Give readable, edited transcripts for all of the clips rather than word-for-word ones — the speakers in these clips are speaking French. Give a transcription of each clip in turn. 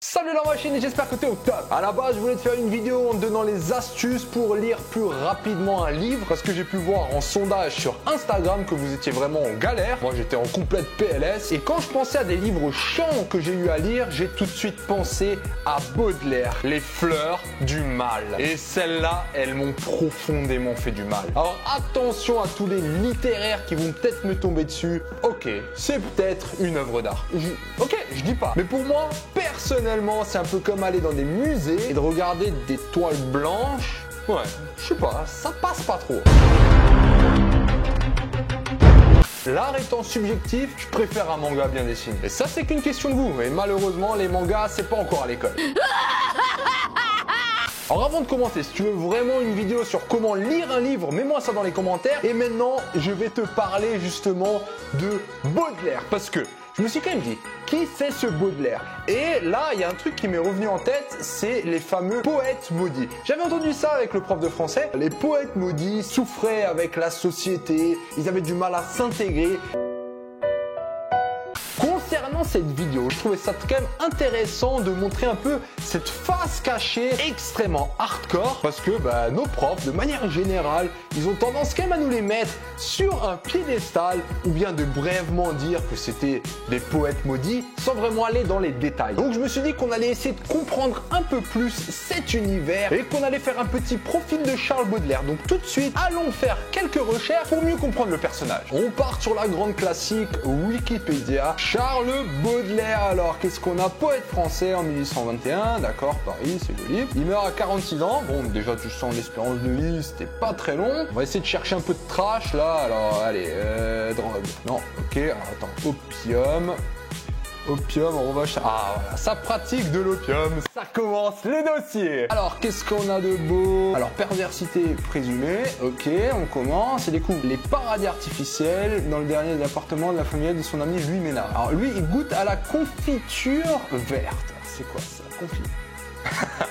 Salut la machine et j'espère que t'es au top. À la base je voulais te faire une vidéo en te donnant les astuces pour lire plus rapidement un livre parce que j'ai pu voir en sondage sur Instagram que vous étiez vraiment en galère. Moi j'étais en complète PLS et quand je pensais à des livres chiants que j'ai eu à lire, j'ai tout de suite pensé à Baudelaire, Les Fleurs du Mal. Et celles-là, elles m'ont profondément fait du mal. Alors attention à tous les littéraires qui vont peut-être me tomber dessus. Ok, c'est peut-être une œuvre d'art. Ok, je dis pas. Mais pour moi, personnellement, c'est un peu comme aller dans des musées et de regarder des toiles blanches. Ouais, je sais pas, ça passe pas trop. L'art étant subjectif, je préfère un manga bien dessiné. Et ça, c'est qu'une question de goût. Et malheureusement, les mangas, c'est pas encore à l'école. Alors avant de commencer, si tu veux vraiment une vidéo sur comment lire un livre, mets-moi ça dans les commentaires. Et maintenant, je vais te parler justement de Baudelaire. Parce que je me suis quand même dit, qui c'est ce Baudelaire? Et là, il y a un truc qui m'est revenu en tête, c'est les fameux poètes maudits. J'avais entendu ça avec le prof de français. Les poètes maudits souffraient avec la société, ils avaient du mal à s'intégrer. Concernant cette vidéo, je trouvais ça quand même intéressant de montrer un peu cette face cachée extrêmement hardcore parce que nos profs, de manière générale, ils ont tendance quand même à nous les mettre sur un piédestal ou bien de brièvement dire que c'était des poètes maudits sans vraiment aller dans les détails. Donc je me suis dit qu'on allait essayer de comprendre un peu plus cet univers et qu'on allait faire un petit profil de Charles Baudelaire. Donc tout de suite, allons faire quelques recherches pour mieux comprendre le personnage. On part sur la grande classique Wikipédia. Charles Baudelaire, alors qu'est-ce qu'on a? Poète français en 1821, d'accord, Paris, c'est joli. Il meurt à 46 ans, bon déjà tu sens l'espérance de vie, c'était pas très long. On va essayer de chercher un peu de trash là, alors allez, drogue, non, ok, alors, attends, Opium, on va chercher. Ah voilà, ça pratique de l'opium, ça commence le dossier. Alors qu'est-ce qu'on a de beau? Alors perversité présumée, ok, on commence et découvre les paradis artificiels dans le dernier appartement de la famille de son ami Louis Ménard. Alors lui, il goûte à la confiture verte. C'est quoi ça,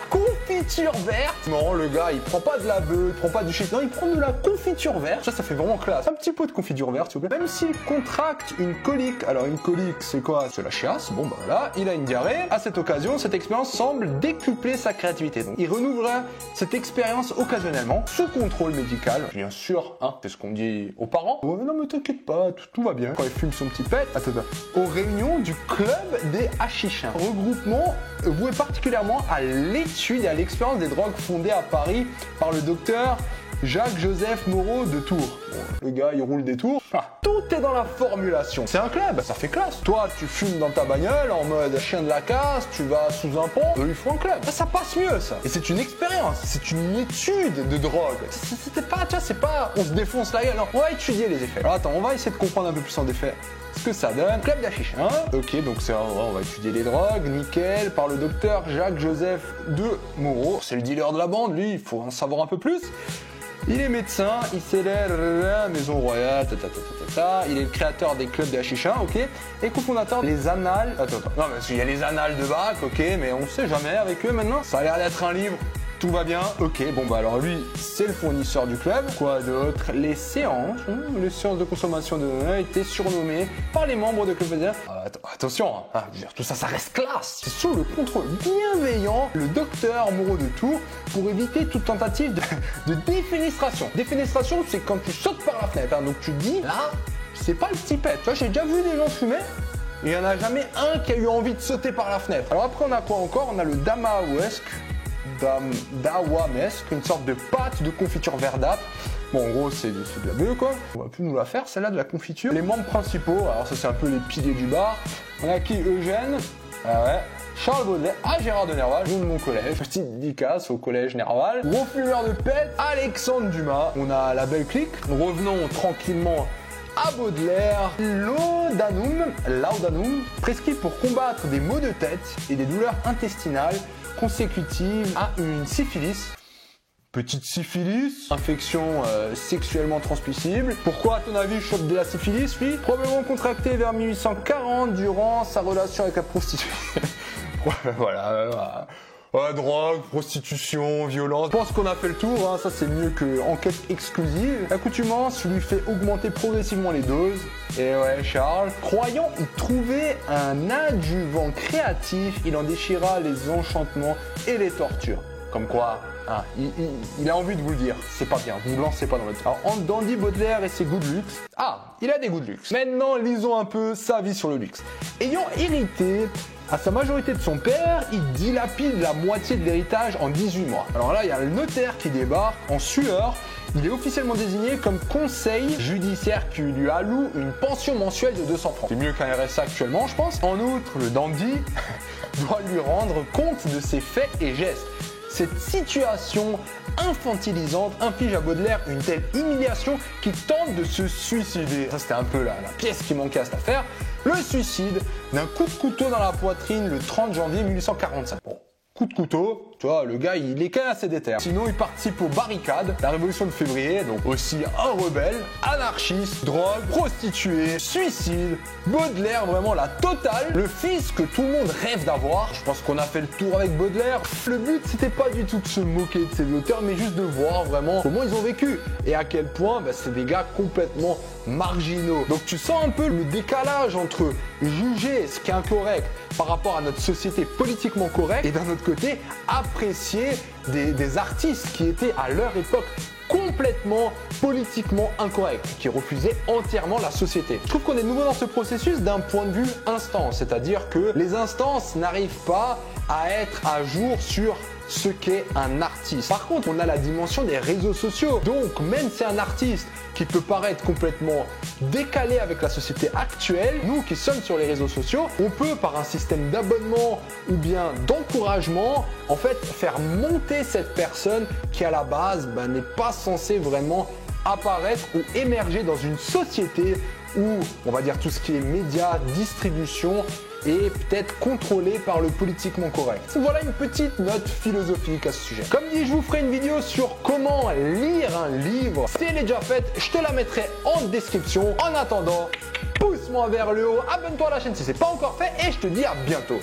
confiture verte? Non, le gars, il prend pas de la bœuf, il prend pas du shit, non, il prend de la confiture verte. Ça fait vraiment classe. Un petit pot de confiture verte, s'il vous plaît. Même s'il contracte une colique. Alors, une colique, c'est quoi? C'est la chiasse. Bon, voilà, il a une diarrhée. À cette occasion, cette expérience semble décupler sa créativité. Donc, il renouvellera cette expérience occasionnellement, sous contrôle médical. Bien sûr, hein, c'est ce qu'on dit aux parents. Ouais, non, mais t'inquiète pas, tout va bien. Quand il fume son petit pet, attends, aux réunions du club des hachichins. Regroupement voué particulièrement à l'étude et à l'expérience des drogues fondée à Paris par le docteur Jacques-Joseph Moreau de Tours. Bon, le gars, il roule des tours. Ah, tout est dans la formulation. C'est un club, ça fait classe. Toi, tu fumes dans ta bagnole en mode chien de la casse, tu vas sous un pont, eux, ils font un club. Ça passe mieux, ça. Et c'est une expérience, c'est une étude de drogue. C'était pas, tu vois, c'est pas on se défonce la gueule. Non, on va étudier les effets. Alors attends, on va essayer de comprendre un peu plus en effet ce que ça donne. Club d'Hachichins. Ok, donc c'est on va étudier les drogues, nickel, par le docteur Jacques-Joseph de Moreau. C'est le dealer de la bande, lui, il faut en savoir un peu plus. Il est médecin, il célèbre la Maison Royale, il est le créateur des clubs des hachichins, ok, et cofondateur des annales. Attends, non, mais il y a les annales de Bac, ok, mais on sait jamais avec eux maintenant. Ça a l'air d'être un livre. Tout va bien, ok, bon bah alors lui, c'est le fournisseur du club. Quoi d'autre? Les séances de consommation de données étaient surnommées par les membres de club. Attention, hein, je veux dire, tout ça, ça reste classe. C'est sous le contrôle bienveillant le docteur Moreau de Tours pour éviter toute tentative de défenestration. Défenestration, c'est quand tu sautes par la fenêtre, hein, donc tu te dis, là, c'est pas le petit pet. Tu vois, j'ai déjà vu des gens fumer. Il n'y en a jamais un qui a eu envie de sauter par la fenêtre. Alors après, on a quoi encore? On a le Damaoesque. Dawamesque, une sorte de pâte de confiture verdâtre. Bon, en gros, c'est de la bœuf, quoi. On va plus nous la faire, celle-là, de la confiture. Les membres principaux, alors ça, c'est un peu les piliers du bar. On a qui? Eugène, ah ouais, Charles Baudelaire, Gérard de Nerval, nom de mon collège. Petite dédicace au collège Nerval. Gros fumeur de pète, Alexandre Dumas. On a la belle clique. Revenons tranquillement à Baudelaire. Laudanum, prescrit pour combattre des maux de tête et des douleurs intestinales consécutives à une syphilis. Petite syphilis, infection sexuellement transmissible. Pourquoi, à ton avis, il chope de la syphilis, lui? Probablement contracté vers 1840 durant sa relation avec la prostituée. Voilà. drogue, prostitution, violence. Je pense qu'on a fait le tour, hein. Ça c'est mieux que enquête exclusive. L'accoutumance lui fait augmenter progressivement les doses. Et ouais, Charles, croyant y trouver un adjuvant créatif, il en déchira les enchantements et les tortures. Comme quoi, hein, il a envie de vous le dire, c'est pas bien, vous ne lancez pas dans le... Alors, entre Andy Baudelaire et ses goûts de luxe, il a des goûts de luxe. Maintenant, lisons un peu sa vie sur le luxe. Ayant hérité à sa majorité de son père, il dilapide la moitié de l'héritage en 18 mois. Alors là, il y a le notaire qui débarque en sueur. Il est officiellement désigné comme conseil judiciaire qui lui alloue une pension mensuelle de 200 francs. C'est mieux qu'un RSA actuellement, je pense. En outre, le dandy doit lui rendre compte de ses faits et gestes. Cette situation infantilisante inflige à Baudelaire une telle humiliation qu'il tente de se suicider. Ça, c'était un peu la pièce qui manquait à cette affaire. Le suicide d'un coup de couteau dans la poitrine le 30 janvier 1845. Bon, coup de couteau, tu vois, le gars, il est quand même assez déter. Sinon, il participe aux barricades, la révolution de février, donc aussi un rebelle, anarchiste, drogue, prostituée, suicide, Baudelaire, vraiment la totale, le fils que tout le monde rêve d'avoir. Je pense qu'on a fait le tour avec Baudelaire. Le but, c'était pas du tout de se moquer de ces auteurs, mais juste de voir vraiment comment ils ont vécu et à quel point c'est des gars complètement marginaux. Donc tu sens un peu le décalage entre juger ce qui est incorrect par rapport à notre société politiquement correcte et d'un autre côté apprécier des artistes qui étaient à leur époque complètement politiquement incorrects, qui refusaient entièrement la société. Je trouve qu'on est nouveau dans ce processus d'un point de vue instance, c'est-à-dire que les instances n'arrivent pas à être à jour sur ce qu'est un artiste. Par contre, on a la dimension des réseaux sociaux. Donc, même si un artiste qui peut paraître complètement décalé avec la société actuelle, nous qui sommes sur les réseaux sociaux, on peut par un système d'abonnement ou bien d'encouragement, en fait, faire monter cette personne qui à la base n'est pas censée vraiment apparaître ou émerger dans une société où, on va dire, tout ce qui est médias, distribution et peut-être contrôlé par le politiquement correct. Voilà une petite note philosophique à ce sujet. Comme dit, je vous ferai une vidéo sur comment lire un livre. Si elle est déjà faite, je te la mettrai en description. En attendant, pousse-moi vers le haut, abonne-toi à la chaîne si c'est pas encore fait et je te dis à bientôt.